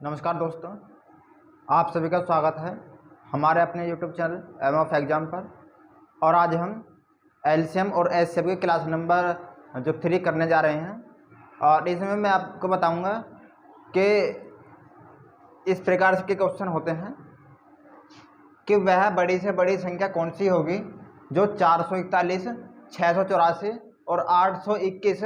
नमस्कार दोस्तों, आप सभी का स्वागत है हमारे अपने YouTube channel aim of exam पर। और आज हम एलसीएम और एचसीएफ की क्लास नंबर 3 करने जा रहे हैं। और इसमें मैं आपको बताऊंगा कि इस प्रकार के क्वेश्चन होते हैं कि वह बड़ी से बड़ी संख्या कौन सी होगी जो 441, 684 और 821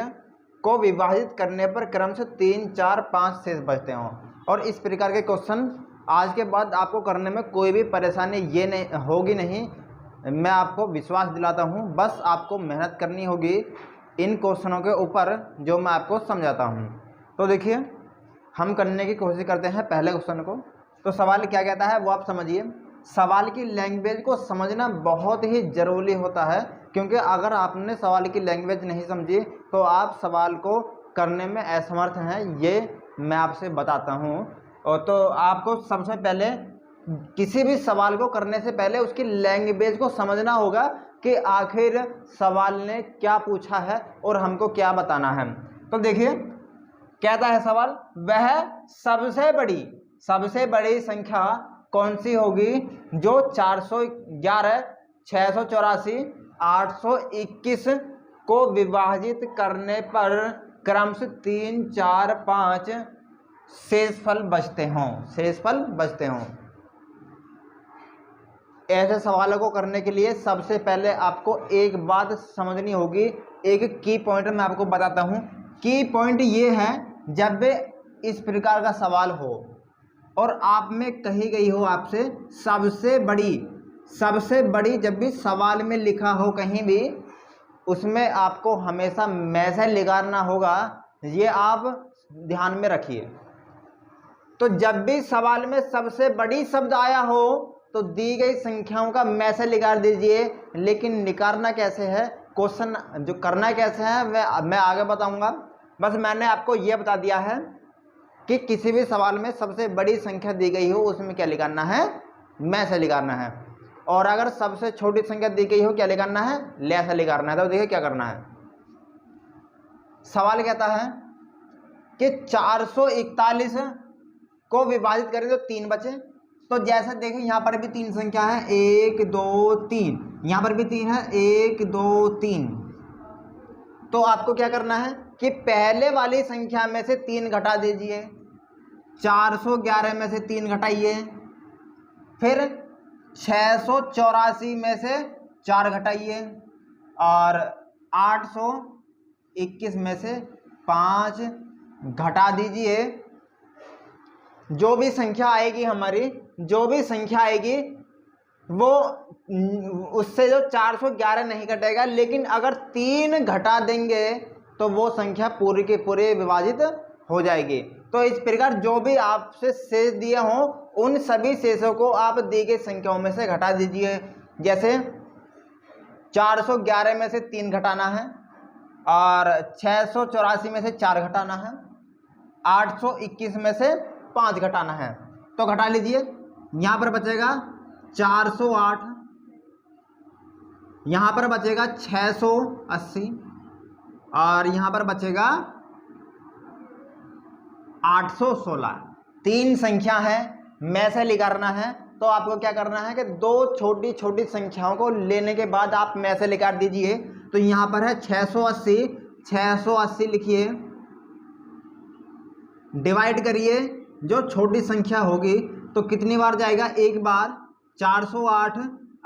को विभाजित करने पर क्रम से 3, 4, 5 शेष बचते हों। और इस प्रकार के क्वेश्चन आज के बाद आपको करने में कोई भी परेशानी ये नहीं होगी नहीं, मैं आपको विश्वास दिलाता हूँ। बस आपको मेहनत करनी होगी इन क्वेश्चनों के ऊपर जो मैं आपको समझाता हूँ। तो देखिए, हम करने की कोशिश करते हैं पहले क्वेश्चन को। तो सवाल क्या कहता है वो आप समझिए। सवाल की लैंग्वेज को समझना बहुत ही ज़रूरी होता है, क्योंकि अगर आपने सवाल की लैंग्वेज नहीं समझी तो आप सवाल को करने में असमर्थ हैं, ये मैं आपसे बताता हूँ। और तो आपको सबसे पहले किसी भी सवाल को करने से पहले उसकी लैंग्वेज को समझना होगा कि आखिर सवाल ने क्या पूछा है और हमको क्या बताना है। तो देखिए, कहता है सवाल, वह सबसे बड़ी संख्या कौन सी होगी जो 411, 684, 821 को विभाजित करने पर क्रम से 3, 4, 5 शेषफल बचते हों। ऐसे सवालों को करने के लिए सबसे पहले आपको एक बात समझनी होगी। एक की पॉइंट मैं आपको बताता हूँ। की पॉइंट ये है, जब इस प्रकार का सवाल हो और आप में कही गई हो आपसे सबसे बड़ी जब भी सवाल में लिखा हो कहीं भी, उसमें आपको हमेशा मैसेज निकालना होगा। ये आप ध्यान में रखिए। तो जब भी सवाल में सबसे बड़ी शब्द आया हो तो दी गई संख्याओं का मैसेज निकाल दीजिए। लेकिन निकालना कैसे है, क्वेश्चन जो करना कैसे है मैं आगे बताऊंगा। बस मैंने आपको ये बता दिया है कि किसी भी सवाल में सबसे बड़ी संख्या दी गई हो उसमें क्या निकालना है, मैसेज निकालना है। और अगर सबसे छोटी संख्या दी गई हो क्या निकालना है, लैसा निकालना है। तो देखिए क्या करना है। सवाल कहता है कि 441 को विभाजित करें तो 3 बचे। तो जैसा देखिए, यहाँ पर भी 3 संख्या है, 1, 2, 3। यहाँ पर भी 3 है, 1, 2, 3। तो आपको क्या करना है कि पहले वाली संख्या में से 3 घटा दीजिए। 411 में से 3 घटाइए, फिर 684 में से 4 घटाइए, और 821 में से 5 घटा दीजिए। जो भी संख्या आएगी वो उससे जो 411 नहीं घटेगा, लेकिन अगर 3 घटा देंगे तो वो संख्या पूरी के पूरे विभाजित हो जाएगी। तो इस प्रकार जो भी आपसे शेष दिए हों उन सभी शेषों को आप दी गई संख्याओं में से घटा दीजिए। जैसे 411 में से 3 घटाना है, और 684 में से 4 घटाना है, 821 में से 5 घटाना है। तो घटा लीजिए। यहाँ पर बचेगा 408, यहाँ पर बचेगा 680, और यहाँ पर बचेगा 816। 3 संख्या है, मैसेज निकालना है। तो आपको क्या करना है कि 2 छोटी छोटी संख्याओं को लेने के बाद आप मैसेज निकाल दीजिए। तो यहाँ पर है 680 लिखिए, डिवाइड करिए। जो छोटी संख्या होगी तो कितनी बार जाएगा, एक बार। 408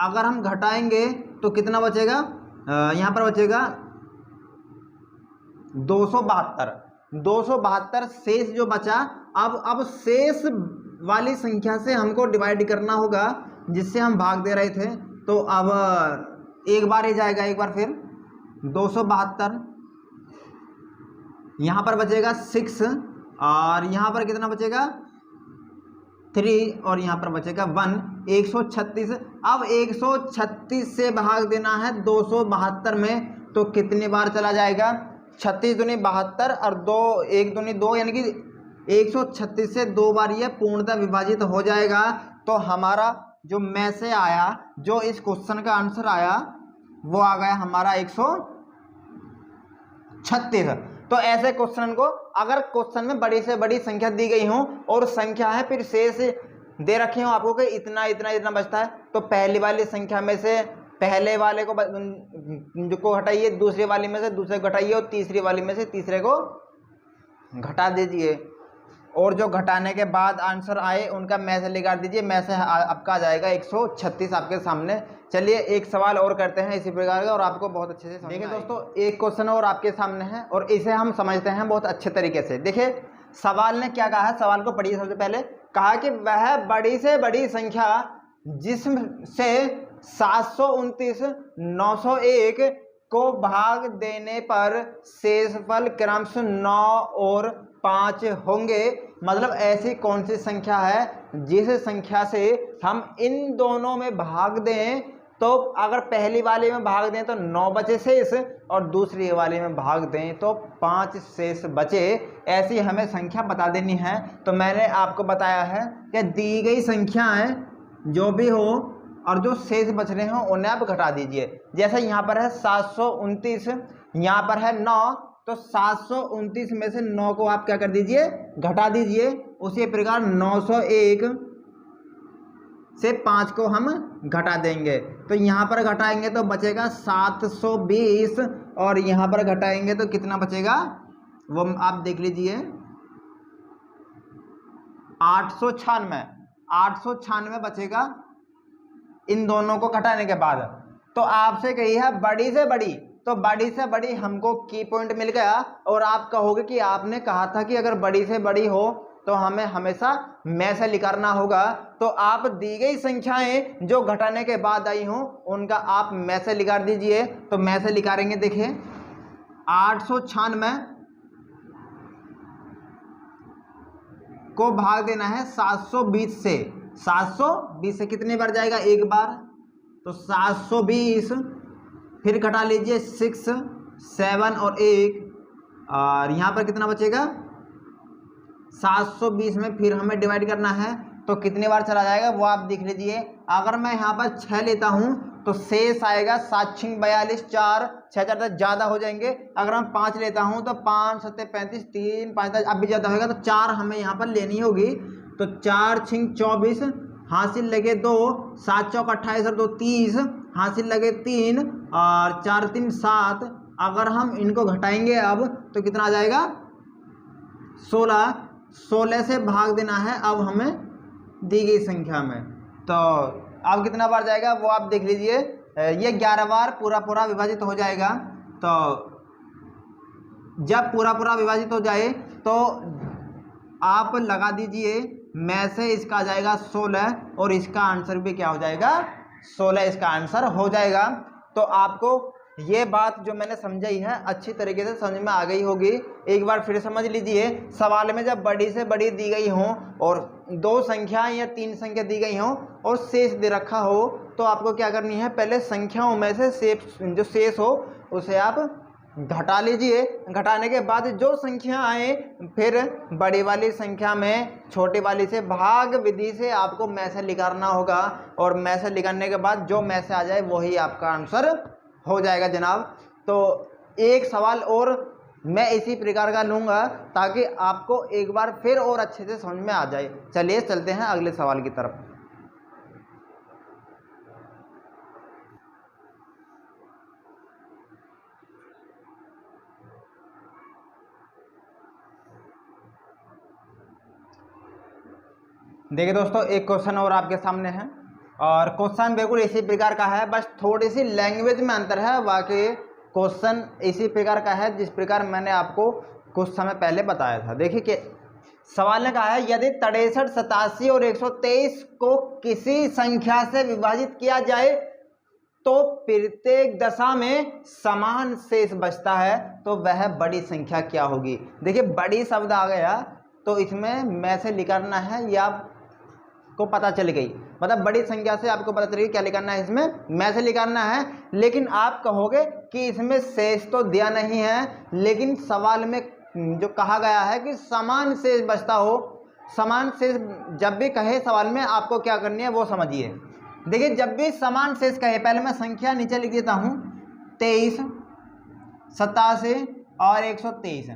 अगर हम घटाएंगे तो कितना बचेगा, यहाँ पर बचेगा 272 शेष जो बचा। अब शेष वाली संख्या से हमको डिवाइड करना होगा, जिससे हम भाग दे रहे थे। तो अब एक बार ही जाएगा, एक बार फिर 272। यहाँ पर बचेगा 6, और यहाँ पर कितना बचेगा 3, और यहाँ पर बचेगा 1, 136। अब 136 से भाग देना है 272 में, तो कितनी बार चला जाएगा, 36 दूनी 72 और 2 1 दूनी 2, यानी कि 136 से 2 बार ये पूर्णतः विभाजित हो जाएगा। तो हमारा जो मैसेज आया, जो इस क्वेश्चन का आंसर आया, वो आ गया हमारा 136। तो ऐसे क्वेश्चन को अगर क्वेश्चन में बड़ी से बड़ी संख्या दी गई हो और संख्या है फिर शेष दे रखे हो आपको कि इतना इतना इतना बचता है, तो पहली वाली संख्या में से पहले वाले को हटाइए, दूसरी वाली में से दूसरे को घटाइए और तीसरी वाली में से तीसरे को घटा दीजिए, और जो घटाने के बाद आंसर आए उनका में से निकाल दीजिए। में से आपका आ जाएगा 136 आपके सामने। चलिए एक सवाल और करते हैं इसी प्रकार का और आपको बहुत अच्छे से देखिए दोस्तों, एक क्वेश्चन और आपके सामने है और इसे हम समझते हैं बहुत अच्छे तरीके से। देखिए सवाल ने क्या कहा है, सवाल को पढ़िए। सबसे पहले कहा कि वह बड़ी से बड़ी संख्या जिससे 729,901 को भाग देने पर शेषफल क्रमशः 9 और 5 होंगे। मतलब ऐसी कौन सी संख्या है जिस संख्या से हम इन दोनों में भाग दें, तो अगर पहली वाली में भाग दें तो 9 बचे शेष और दूसरी वाली में भाग दें तो 5 शेष बचे। ऐसी हमें संख्या बता देनी है। तो मैंने आपको बताया है कि दी गई संख्याएं जो भी हो और जो शेष बच रहे हो उन्हें आप घटा दीजिए। जैसे यहाँ पर है 729, यहाँ पर है 9, तो 729 में से 9 को आप क्या कर दीजिए, घटा दीजिए। उसी प्रकार 901 से 5 को हम घटा देंगे, तो यहाँ पर घटाएंगे तो बचेगा 720 और यहाँ पर घटाएंगे तो कितना बचेगा वो आप देख लीजिए 896 बचेगा इन दोनों को घटाने के बाद। तो आपसे कही है बड़ी से बड़ी, तो बड़ी से बड़ी हमको की पॉइंट मिल गया। और आप कहोगे कि आपने कहा था कि अगर बड़ी से बड़ी हो तो हमें हमेशा में से निकालना होगा। तो आप दी गई संख्याएं जो घटाने के बाद आई हो उनका आप में से निकाल दीजिए। तो में से निकालेंगे, देखिए 896 को भाग देना है 720 से। 720 से कितनी बार जाएगा, एक बार, तो 720 फिर घटा लीजिए 6, 7 और 1, और यहाँ पर कितना बचेगा 720 में फिर हमें डिवाइड करना है तो कितनी बार चला जाएगा वो आप देख लीजिए। अगर मैं यहाँ पर 6 लेता हूँ तो शेष आएगा 7 6 42, 4 6 4 ज़्यादा हो जाएंगे। अगर मैं 5 लेता हूँ तो 5 7 35, 3 5 10 अब भी ज़्यादा होगा, तो 4 हमें यहाँ पर लेनी होगी। तो 4 6 24 हासिल लगे 2, 7 चौक 28 और 2 30 हासिल लगे 3 और 4 3 7। अगर हम इनको घटाएंगे अब तो कितना आ जाएगा 16। 16 से भाग देना है अब हमें दी गई संख्या में, तो अब कितना बार जाएगा वो आप देख लीजिए। ये 11 बार पूरा विभाजित हो जाएगा। तो जब पूरा विभाजित हो जाए तो आप लगा दीजिए में से इसका आ जाएगा 16 और इसका आंसर भी क्या हो जाएगा 16 इसका आंसर हो जाएगा। तो आपको ये बात जो मैंने समझाई है अच्छी तरीके से समझ में आ गई होगी। एक बार फिर समझ लीजिए, सवाल में जब बड़ी से बड़ी दी गई हो और 2 संख्या या 3 संख्या दी गई हो और शेष दे रखा हो तो आपको क्या करनी है, पहले संख्याओं में से जो शेष हो उसे आप घटा लीजिए। घटाने के बाद जो संख्या आए फिर बड़ी वाली संख्या में छोटी वाली से भाग विधि से आपको में से निकालना होगा और में से निकालने के बाद जो में से आ जाए वही आपका आंसर हो जाएगा जनाब। तो एक सवाल और मैं इसी प्रकार का लूँगा ताकि आपको एक बार फिर और अच्छे से समझ में आ जाए। चलिए चलते हैं अगले सवाल की तरफ। देखिए दोस्तों, एक क्वेश्चन और आपके सामने है और क्वेश्चन बिल्कुल इसी प्रकार का है, बस थोड़ी सी लैंग्वेज में अंतर है। बाकी क्वेश्चन इसी प्रकार का है जिस प्रकार मैंने आपको कुछ समय पहले बताया था। देखिए कि सवाल ने कहा है यदि 63, 87 और 123 को किसी संख्या से विभाजित किया जाए तो प्रत्येक दशा में समान शेष बचता है तो वह बड़ी संख्या क्या होगी। देखिए बड़ी शब्द आ गया तो इसमें में से निकालना है, या आपको पता चल गई, मतलब बड़ी संख्या से आपको पता चल गई क्या निकालना है, इसमें में से निकालना है। लेकिन आप कहोगे कि इसमें शेष तो दिया नहीं है, लेकिन सवाल में जो कहा गया है कि समान शेष बचता हो। समान शेष जब भी कहे सवाल में आपको क्या करनी है वो समझिए। देखिए जब भी समान शेष कहे, पहले मैं संख्या नीचे लिख देता हूँ, 23, 87 और 123।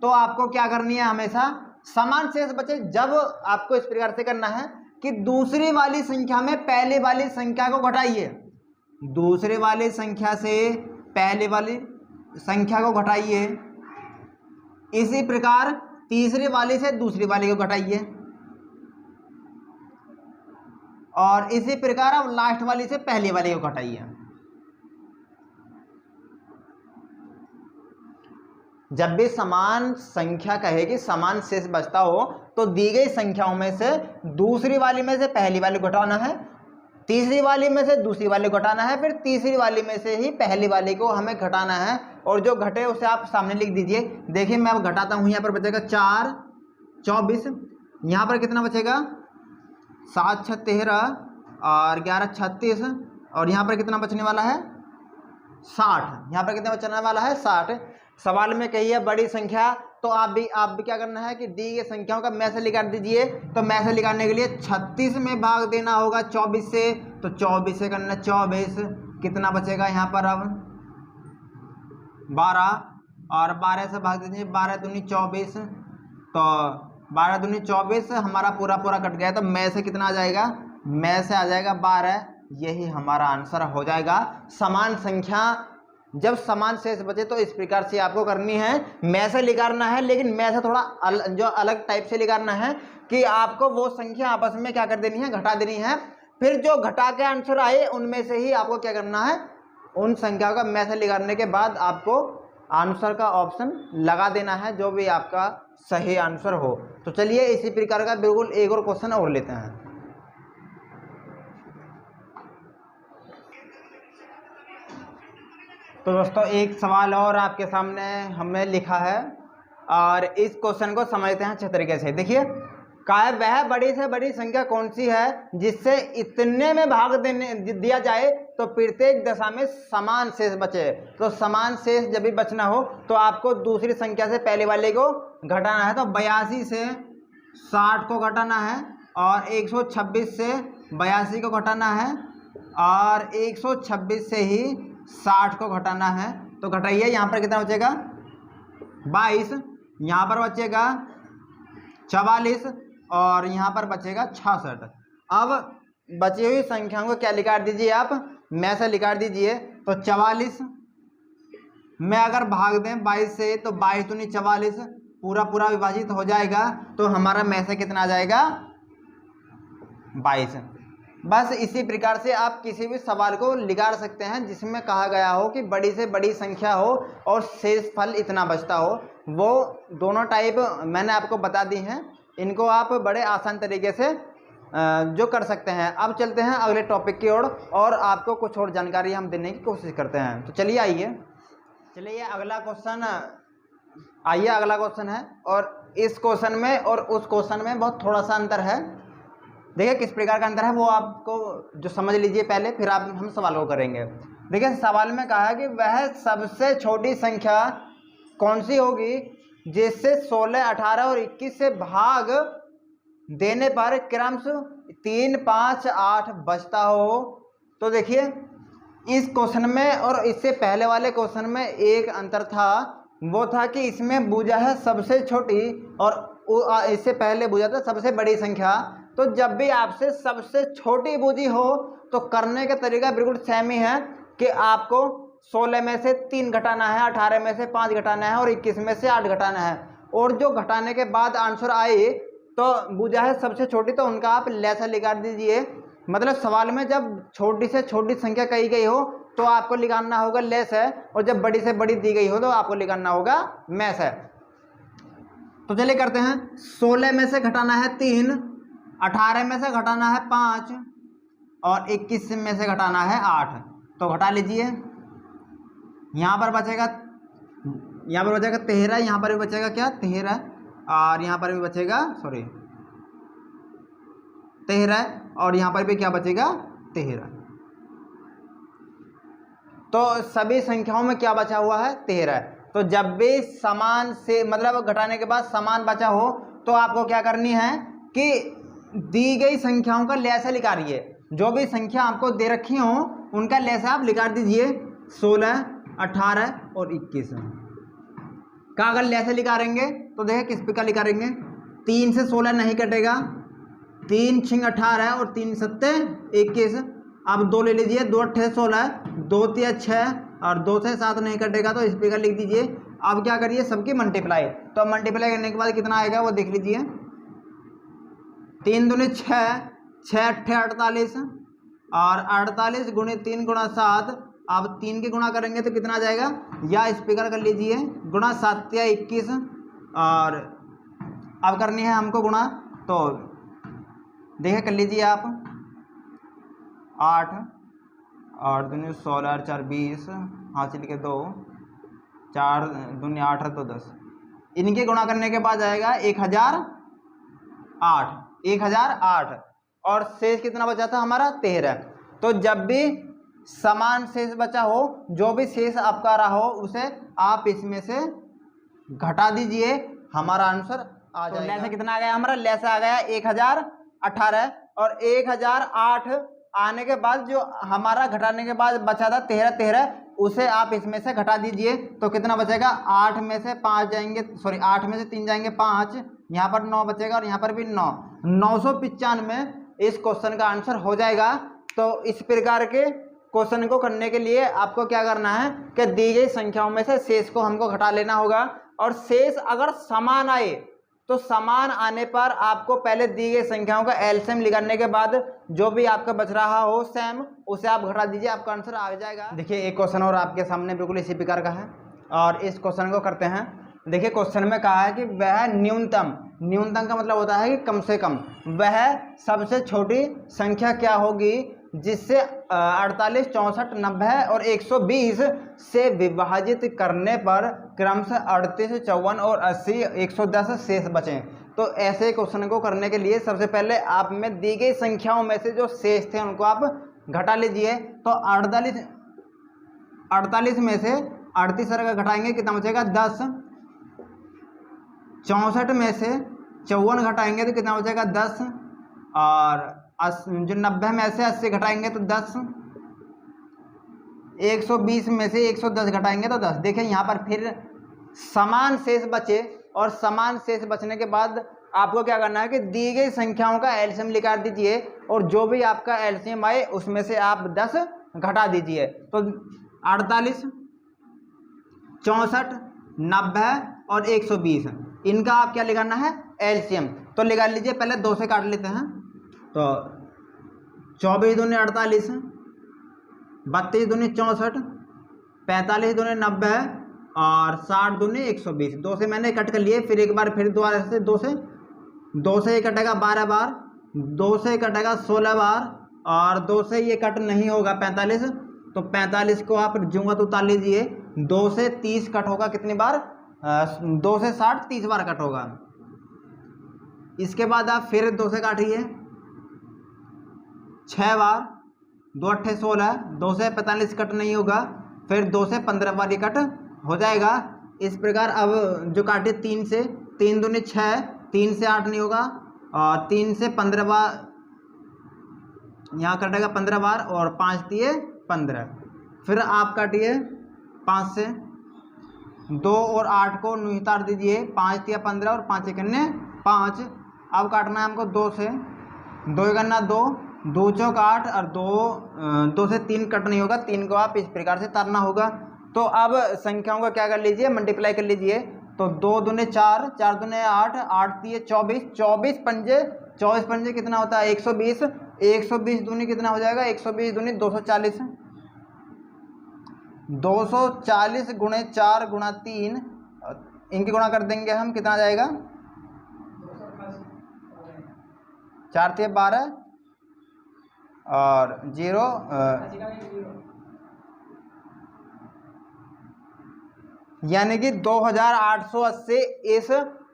तो आपको क्या करनी है, हमेशा समान शेष बचे। जब आपको इस प्रकार से करना है कि दूसरी वाली संख्या में पहले वाली संख्या को घटाइए, दूसरे वाली संख्या से पहले वाली संख्या को घटाइए, इसी प्रकार तीसरी वाली से दूसरी वाली को घटाइए, और इसी प्रकार अब लास्ट वाली से पहली वाली को घटाइए। जब भी समान संख्या कहेगी समान शेष बचता हो तो दी गई संख्याओं में से दूसरी वाली में से पहली वाली को घटाना है, तीसरी वाली में से दूसरी वाली को घटाना है, फिर तीसरी वाली में से ही पहली वाली को हमें घटाना है। और जो घटे उसे आप सामने लिख दीजिए। देखिए मैं अब घटाता हूँ। यहाँ पर बचेगा 4 24, यहाँ पर कितना बचेगा 7 6 13 और 11 36, और यहाँ पर कितना बचने वाला है 60। यहाँ पर कितना बचने वाला है 60। सवाल में कही है बड़ी संख्या, तो आप भी क्या करना है कि दी गई संख्याओं का मैं से निकाल दीजिए। तो मैं से निकालने के लिए 36 में भाग देना होगा 24 से, तो 24 से करना 24, कितना बचेगा यहाँ पर अब 12, और 12 से भाग दीजिए, 12 दूनी 24, तो 12 दूनी 24 हमारा पूरा कट गया। तो मैं से कितना आ जाएगा, मैं से आ जाएगा 12। यही हमारा आंसर हो जाएगा। समान संख्या जब समान शेष बचे तो इस प्रकार से आपको करनी है, मैं से निकालना है, लेकिन मैं से थोड़ा जो अलग टाइप से निकालना है कि आपको वो संख्या आपस में क्या कर देनी है, घटा देनी है। फिर जो घटा के आंसर आए उनमें से ही आपको क्या करना है, उन संख्याओं का मैं से निकालने के बाद आपको आंसर का ऑप्शन लगा देना है जो भी आपका सही आंसर हो। तो चलिए इसी प्रकार का बिल्कुल एक और क्वेश्चन और लेते हैं। तो दोस्तों एक सवाल और आपके सामने हमने लिखा है और इस क्वेश्चन को समझते हैं अच्छे तरीके से। देखिए कहा है वह बड़ी से बड़ी संख्या कौन सी है जिससे इतने में भाग दिया जाए तो प्रत्येक दशा में समान शेष बचे। तो समान शेष जब भी बचना हो तो आपको दूसरी संख्या से पहले वाले को घटाना है। तो 82 से 60 को घटाना है, और 126 से 82 को घटाना है, और 126 से ही 60 को घटाना है। तो घटाइए, यहाँ पर कितना बचेगा 22, यहाँ पर बचेगा 44, और यहाँ पर बचेगा 66। अब बची हुई संख्याओं को क्या निकाल दीजिए आप, मैं से निकाल दीजिए। तो 44 में अगर भाग दें 22 से तो 22 दूनी 44, पूरा विभाजित हो जाएगा। तो हमारा में से कितना आ जाएगा 22। बस इसी प्रकार से आप किसी भी सवाल को निकाल सकते हैं जिसमें कहा गया हो कि बड़ी से बड़ी संख्या हो और शेष फल इतना बचता हो। वो दोनों टाइप मैंने आपको बता दी हैं, इनको आप बड़े आसान तरीके से जो कर सकते हैं। अब चलते हैं अगले टॉपिक की ओर और आपको कुछ और जानकारी हम देने की कोशिश करते हैं। तो चलिए अगला क्वेश्चन है, और इस क्वेश्चन में और उस क्वेश्चन में बहुत थोड़ा सा अंतर है। देखिए किस प्रकार का अंतर है वो आपको जो समझ लीजिए पहले, फिर हम सवाल को करेंगे। देखिए सवाल में कहा है कि वह सबसे छोटी संख्या कौन सी होगी जिससे 16, 18 और 21 से भाग देने पर क्रमशः 3, 5, 8 बचता हो। तो देखिए इस क्वेश्चन में और इससे पहले वाले क्वेश्चन में एक अंतर था, वो था कि इसमें बूझा है सबसे छोटी और इससे पहले बूझा था सबसे बड़ी संख्या। तो जब भी आपसे सबसे छोटी बूझी हो तो करने का तरीका बिल्कुल सेम ही है कि आपको 16 में से 3 घटाना है, 18 में से 5 घटाना है और 21 में से 8 घटाना है। और जो घटाने के बाद आंसर आए तो बूझा है सबसे छोटी, तो उनका आप लेसा निकाल दीजिए। मतलब सवाल में जब छोटी से छोटी संख्या कही गई हो तो आपको निकालना होगा लेस है, और जब बड़ी से बड़ी दी गई हो तो आपको निकालना होगा मैस है। तो चलिए करते हैं। 16 में से घटाना है 3, 18 में से घटाना है 5 और 21 में से घटाना है 8। तो घटा लीजिए। यहाँ पर बचेगा 13, यहाँ पर भी बचेगा क्या 13, और यहाँ पर भी बचेगा 13, और यहाँ पर भी क्या बचेगा 13। तो सभी संख्याओं में क्या बचा हुआ है 13। तो जब भी समान से मतलब घटाने के बाद समान बचा हो तो आपको क्या करनी है कि दी गई संख्याओं का लसा निकालिए। जो भी संख्या आपको दे रखी हो उनका लसा आप निकाल दीजिए, 16, 18 और 21। का अगर लैसे निकालेंगे तो देखिए किस प्रकार निकालेंगे, 3 से 16 नहीं कटेगा, 3 छिंग 18 और 3 सत्ते 21। अब 2 ले लीजिए, 2 अट्ठे 16, 2 तिया 6 और 2 से 7 नहीं कटेगा, तो इस प्रकार लिख दीजिए। अब क्या करिए, सबकी मल्टीप्लाई, तो मल्टीप्लाई करने के बाद कितना आएगा वो देख लीजिए। 3 दूनी 6, 6 अट्ठे 48 और 48 गुणे 3 गुणा 7। अब 3 के गुणा करेंगे तो कितना आ जाएगा, या इस प्रकार कर लीजिए, गुणा 7 तिया 21 और अब करनी है हमको गुणा, तो देखिए कर लीजिए आप, 8 और दूनी 16 और 4 20, हासिल के 2, 4 दूनी 8 और 2 10। इनके गुणा करने के बाद आएगा 1008 और शेष कितना बचा था हमारा 13। तो जब भी समान शेष बचा हो, जो भी शेष आपका रहा हो, उसे आप इसमें से घटा दीजिए, हमारा आंसर आ जाएगा। तो लैसे कितना आ गया हमारा, लैसे आ गया 1018 और 1008 आने के बाद जो हमारा घटाने के बाद बचा था 13, उसे आप इसमें से घटा दीजिए, तो कितना बचेगा, 8 में से 5 जाएंगे, सॉरी 8 में से 3 जाएंगे 5, यहाँ पर 9 बचेगा और यहाँ पर भी 9, 995 इस क्वेश्चन का आंसर हो जाएगा। तो इस प्रकार के क्वेश्चन को करने के लिए आपको क्या करना है कि दी गई संख्याओं में से शेष को हमको घटा लेना होगा, और शेष अगर समान आए तो समान आने पर आपको पहले दी गई संख्याओं का एलसीएम निकालने के बाद जो भी आपका बच रहा हो सेम, उसे आप घटा दीजिए, आपका आंसर आ जाएगा। देखिए एक क्वेश्चन और आपके सामने बिल्कुल इसी प्रकार का है, और इस क्वेश्चन को करते हैं। देखिए क्वेश्चन में कहा है कि वह न्यूनतम, न्यूनतम का मतलब होता है कि कम से कम, वह सबसे छोटी संख्या क्या होगी जिससे 48, 64, 90 और 120 से विभाजित करने पर क्रमशः 38, 54 और 80, 110 शेष बचें। तो ऐसे क्वेश्चन को करने के लिए सबसे पहले आप में दी गई संख्याओं में से जो शेष थे उनको आप घटा लीजिए। तो 48 में से 38 का घटाएंगे, कितना बचेगा 10। 64 में से 54 घटाएंगे तो कितना बचेगा 10, और जो 90 में से 80 घटाएंगे तो 10, 120 में से 110 घटाएंगे तो 10। देखिए यहाँ पर फिर समान शेष बचे, और समान शेष बचने के बाद आपको क्या करना है कि दी गई संख्याओं का एलसीएम निकाल दीजिए, और जो भी आपका एलसीएम आए उसमें से आप 10 घटा दीजिए। तो 48, 64, 90 और 120, इनका आप क्या निकालना है, एलसीएम। तो निकाल लीजिए, पहले 2 से काट लेते हैं। तो 24 दूनी 48, 32 दूनी 64, 45 दूनी 90 और 60 दूनी 120। 2 से मैंने कट कर लिए, फिर एक बार फिर दोबारा से 2 से ये कटेगा 12 बार, 2 से कटेगा 16 बार, और 2 से ये कट नहीं होगा 45, तो 45 को आप जूंगा तो उतार लीजिए। 2 से 30 कट होगा कितनी बार, 2 से 60 30 बार कट होगा। इसके बाद आप फिर 2 से काटिए 6 बार, 2 अट्ठे 16, 2 से 45 कट नहीं होगा, फिर 2 से 15 बार ये कट हो जाएगा। इस प्रकार अब जो काटे 3 से, 3 दूनी 6, 3 से 8 नहीं होगा, और 3 से 15 बार यहाँ कटेगा 15 बार, और 5 दिए 15। फिर आप काटिए 5 से, 2 और 8 को उतार दीजिए, 5 दिया 15 और 5 एकन्ने 5। अब काटना है हमको 2 से, 2 एकन्ना 2, 2 चौक 8 और 2 से 3 कट नहीं होगा, 3 को आप इस प्रकार से तारना होगा। तो अब संख्याओं का क्या कर लीजिए, मल्टीप्लाई कर लीजिए। तो 2 दूने 4, 4 दूने 8, 8 दिए 24, 24 पंजे कितना होता है 120, 120 दूनी कितना हो जाएगा 120 दूनी 240, 240 गुणे 4 गुणा 3, इनकी गुणा कर देंगे हम, कितना आ जाएगा 4 से 12 और 0 यानी कि 2880 इस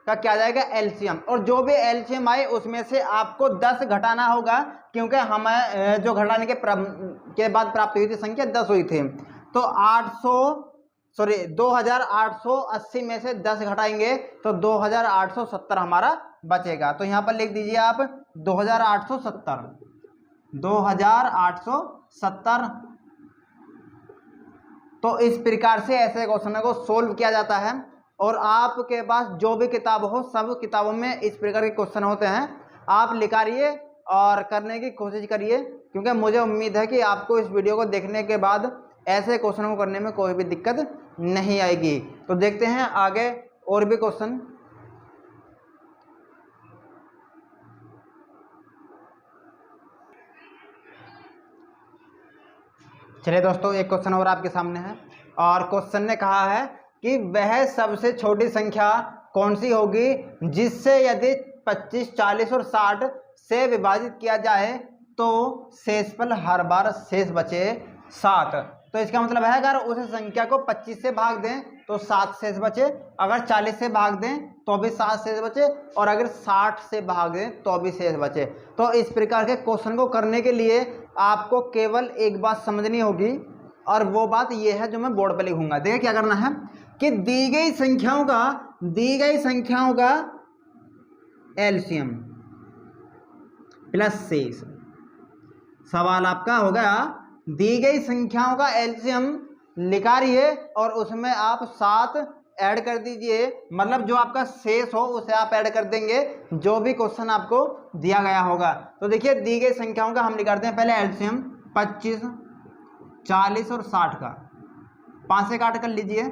का क्या जाएगा एलसीएम। और जो भी एलसीएम आए उसमें से आपको 10 घटाना होगा, क्योंकि हमें जो घटाने के बाद प्राप्त हुई थी संख्या 10 हुई थी। तो 2880 में से 10 घटाएंगे तो 2870 हमारा बचेगा। तो यहाँ पर लिख दीजिए आप 2870। तो इस प्रकार से ऐसे क्वेश्चन को सोल्व किया जाता है। और आपके पास जो भी किताब हो सब किताबों में इस प्रकार के क्वेश्चन होते हैं। आप निकालिए और करने की कोशिश करिए, क्योंकि मुझे उम्मीद है कि आपको इस वीडियो को देखने के बाद ऐसे क्वेश्चनों को करने में कोई भी दिक्कत नहीं आएगी। तो देखते हैं आगे और भी क्वेश्चन। चलिए दोस्तों, एक क्वेश्चन और आपके सामने है और क्वेश्चन ने कहा है कि वह सबसे छोटी संख्या कौन सी होगी जिससे यदि 25, 40 और 60 से विभाजित किया जाए तो शेषफल हर बार शेष बचे 7। तो इसका मतलब है अगर उस संख्या को 25 से भाग दें तो 7 शेष बचे, अगर 40 से भाग दें तो भी 7 शेष बचे, और अगर 60 से भाग दें तो भी शेष बचे। तो इस प्रकार के क्वेश्चन को करने के लिए आपको केवल एक बात समझनी होगी, और वो बात ये है जो मैं बोर्ड पर लिखूंगा। देखिए क्या करना है कि दी गई संख्याओं का एलसीएम प्लस शेष। सवाल आपका होगा दी गई संख्याओं का एलसीएम निकालिए और उसमें आप 7 ऐड कर दीजिए, मतलब जो आपका शेष हो उसे आप ऐड कर देंगे जो भी क्वेश्चन आपको दिया गया होगा। तो देखिए दी गई संख्याओं का हम निकालते हैं पहले एलसीएम 25, 40 और 60 का। 5 से काट कर लीजिए,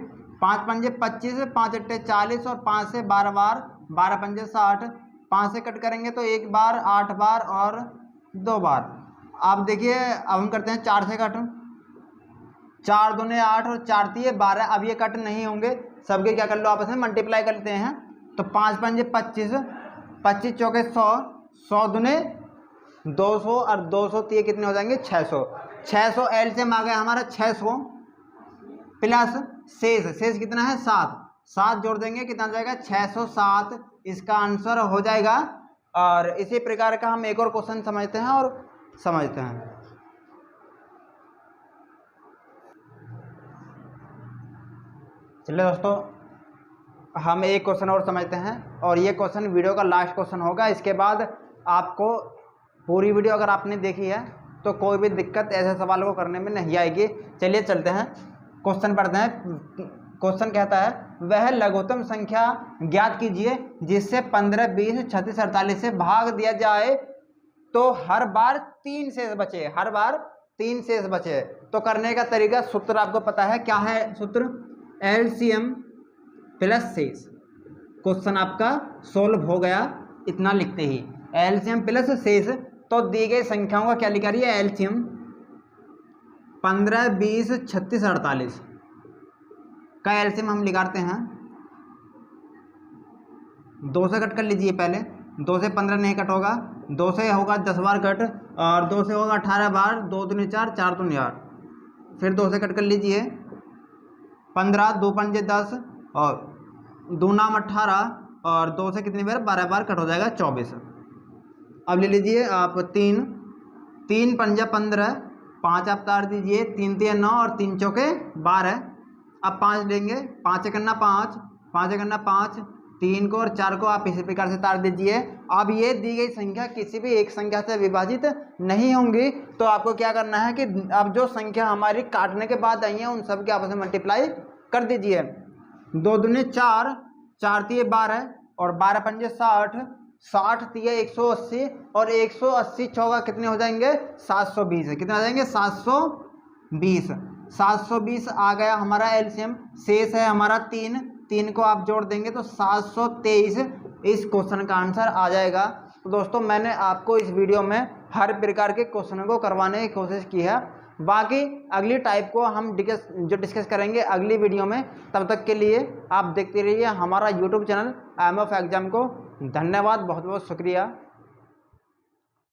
5 पंजे 25, 5 अट्टे 40 और 5 से 12 बार, 12 पंजे 60। 5 से कट करेंगे तो 1 बार, 8 बार और 2 बार। आप देखिए अब हम करते हैं 4 से कट, 4 दूने 8 और 4 तिये 12। अब ये कट नहीं होंगे, सबके क्या कर लो आपस में मल्टीप्लाई कर लेते हैं। तो 5 पंजे 25, 25 चौके 100, 100 दूने 200 और 200 तिये कितने हो जाएंगे 600। 600 एलसीएम आ गया हमारा 600 प्लस शेष कितना है 7। 7 जोड़ देंगे कितना जाएगा 607। इसका आंसर हो जाएगा। और इसी प्रकार का हम एक और क्वेश्चन समझते हैं। चलिए दोस्तों, हम एक क्वेश्चन और समझते हैं और ये क्वेश्चन वीडियो का लास्ट क्वेश्चन होगा। इसके बाद आपको पूरी वीडियो अगर आपने देखी है तो कोई भी दिक्कत ऐसे सवालों को करने में नहीं आएगी। चलिए चलते हैं, क्वेश्चन पढ़ते हैं। क्वेश्चन कहता है वह लघुत्तम संख्या ज्ञात कीजिए जिससे 15, 20, 36, 48 से भाग दिया जाए तो हर बार 3 शेष बचे। तो करने का तरीका, सूत्र आपको पता है क्या है सूत्र, एलसीएम प्लस शेष। क्वेश्चन आपका सोल्व हो गया इतना लिखते ही, एलसीएम प्लस शेष। तो दी गई संख्याओं का क्या लिखा रही है एलसीएम 15, 20, 36, 48 का एलसीएम हम निकालते हैं। 2 से कट कर लीजिए पहले, 2 से 15 नहीं कट होगा, 2 से होगा 10 बार कट, और 2 से होगा 18 बार, 2 दूनी 4, 4 दूनी 8। फिर 2 से कट कर लीजिए, 15, 2 पंजे 10 और 2 नाम 18, और 2 से कितनी बार 12 बार कट हो जाएगा 24। अब ले लीजिए आप 3 पंजा 15, 5 आप तार दीजिए, 3 तिया 9 और 3 चौके 12। अब 5 लेंगे, 5 से करना 5, 5 से करना 5, 3 को और 4 को आप इसी प्रकार से तार दीजिए। अब ये दी गई संख्या किसी भी एक संख्या से विभाजित नहीं होंगी, तो आपको क्या करना है कि अब जो संख्या हमारी काटने के बाद आई है उन सब के आपस में मल्टीप्लाई कर दीजिए। 2 दूने 4, 4 तिये 12 और 12 पंजे 60, 60 तिये 180 और 180 चौका कितने हो जाएंगे 720। कितने आ जाएंगे 720। 720 आ गया हमारा एलसीएम। शेष है हमारा 3 को आप जोड़ देंगे तो 723 इस क्वेश्चन का आंसर आ जाएगा। तो दोस्तों, मैंने आपको इस वीडियो में हर प्रकार के क्वेश्चनों को करवाने की कोशिश की है। बाकी अगली टाइप को हम डिस्कस करेंगे अगली वीडियो में। तब तक के लिए आप देखते रहिए हमारा यूट्यूब चैनल IMF एग्जाम को। धन्यवाद, बहुत बहुत शुक्रिया।